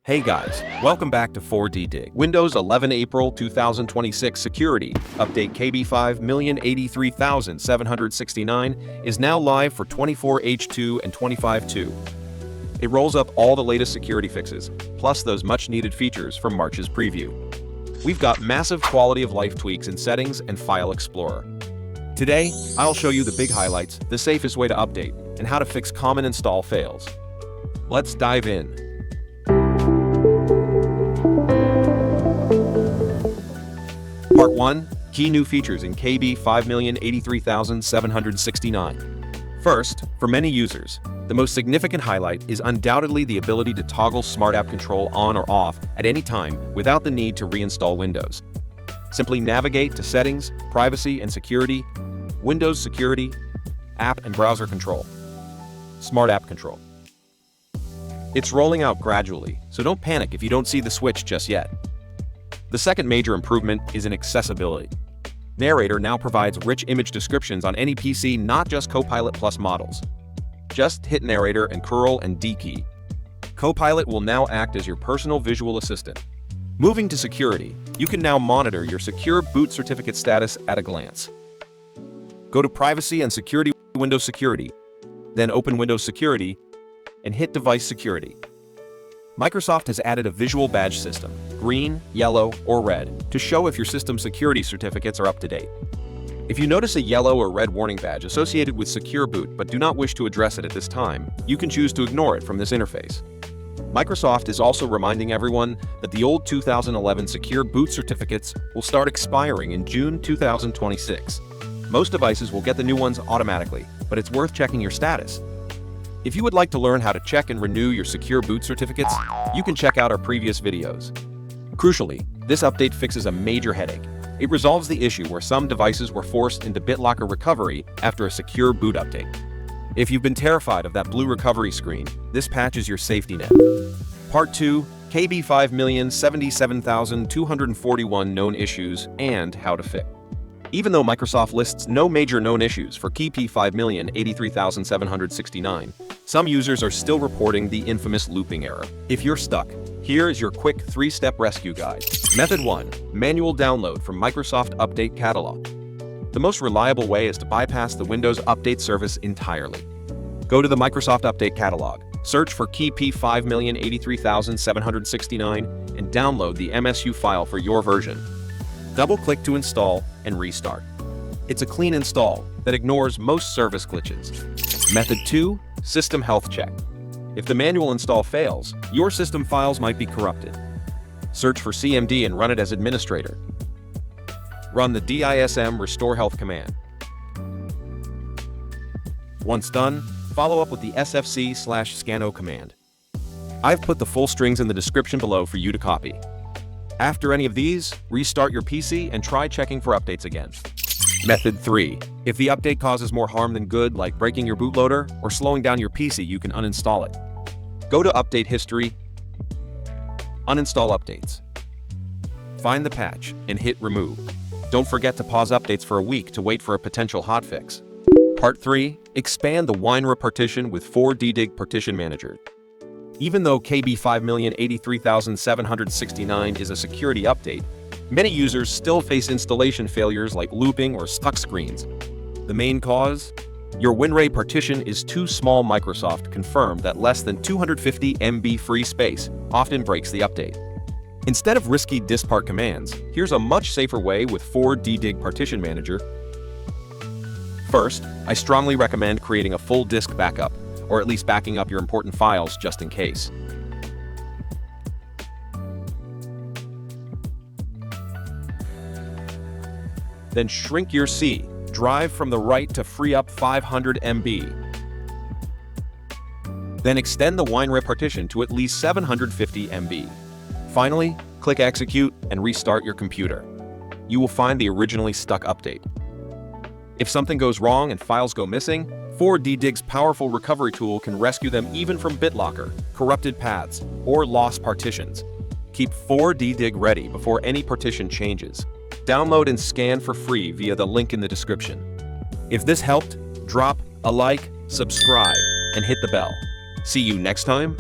Hey guys, welcome back to 4DDIG. Windows 11 April 2026 Security Update KB5083769 is now live for 24H2 and 25.2. It rolls up all the latest security fixes, plus those much-needed features from March's preview. We've got massive quality of life tweaks in Settings and File Explorer. Today, I'll show you the big highlights, the safest way to update, and how to fix common install fails. Let's dive in. Part 1. Key new features in KB5083769. First, for many users, the most significant highlight is undoubtedly the ability to toggle Smart App Control on or off at any time without the need to reinstall Windows. Simply navigate to Settings, Privacy and Security, Windows Security, App and Browser Control, Smart App Control. It's rolling out gradually, so don't panic if you don't see the switch just yet. The second major improvement is in accessibility. Narrator now provides rich image descriptions on any PC, not just Copilot Plus models. Just hit Narrator and Curl and D key. Copilot will now act as your personal visual assistant. Moving to security, you can now monitor your secure boot certificate status at a glance. Go to Privacy and Security, Windows Security, then open Windows Security and hit Device Security. Microsoft has added a visual badge system, green, yellow, or red, to show if your system security certificates are up to date. If you notice a yellow or red warning badge associated with Secure Boot but do not wish to address it at this time, you can choose to ignore it from this interface. Microsoft is also reminding everyone that the old 2011 Secure Boot certificates will start expiring in June 2026. Most devices will get the new ones automatically, but it's worth checking your status. If you would like to learn how to check and renew your Secure Boot certificates, you can check out our previous videos. Crucially, this update fixes a major headache. It resolves the issue where some devices were forced into BitLocker recovery after a Secure Boot update. If you've been terrified of that blue recovery screen, this patch is your safety net. Part 2, KB5077241 known issues and how to fix. Even though Microsoft lists no major known issues for KB5083769, some users are still reporting the infamous looping error. If you're stuck, here is your quick 3-step rescue guide. Method 1. Manual download from Microsoft Update Catalog. The most reliable way is to bypass the Windows Update service entirely. Go to the Microsoft Update Catalog, search for KB5083769, and download the MSU file for your version. Double-click to install and restart. It's a clean install that ignores most service glitches. Method 2. System health check. If the manual install fails, your system files might be corrupted. Search for CMD and run it as administrator. Run the DISM RestoreHealth command. Once done, follow up with the SFC/scanO command. I've put the full strings in the description below for you to copy. After any of these, restart your PC and try checking for updates again. Method 3. If the update causes more harm than good, like breaking your bootloader or slowing down your PC, you can uninstall it. Go to Update History, Uninstall Updates. Find the patch and hit Remove. Don't forget to pause updates for a week to wait for a potential hotfix. Part 3. Expand the WinRE partition with 4DDIG Partition Manager. Even though KB5083769 is a security update, many users still face installation failures like looping or stuck screens. The main cause? Your WinRE partition is too small. Microsoft confirmed that less than 250 MB free space often breaks the update. Instead of risky diskpart commands, here's a much safer way with 4DDIG Partition Manager. First, I strongly recommend creating a full disk backup, or at least backing up your important files just in case. Then shrink your C drive from the right to free up 500 MB. Then extend the WinRE partition to at least 750 MB. Finally, click Execute and restart your computer. You will find the originally stuck update. If something goes wrong and files go missing, 4DDIG's powerful recovery tool can rescue them even from BitLocker, corrupted paths, or lost partitions. Keep 4DDIG ready before any partition changes. Download and scan for free via the link in the description. If this helped, drop a like, subscribe, and hit the bell. See you next time.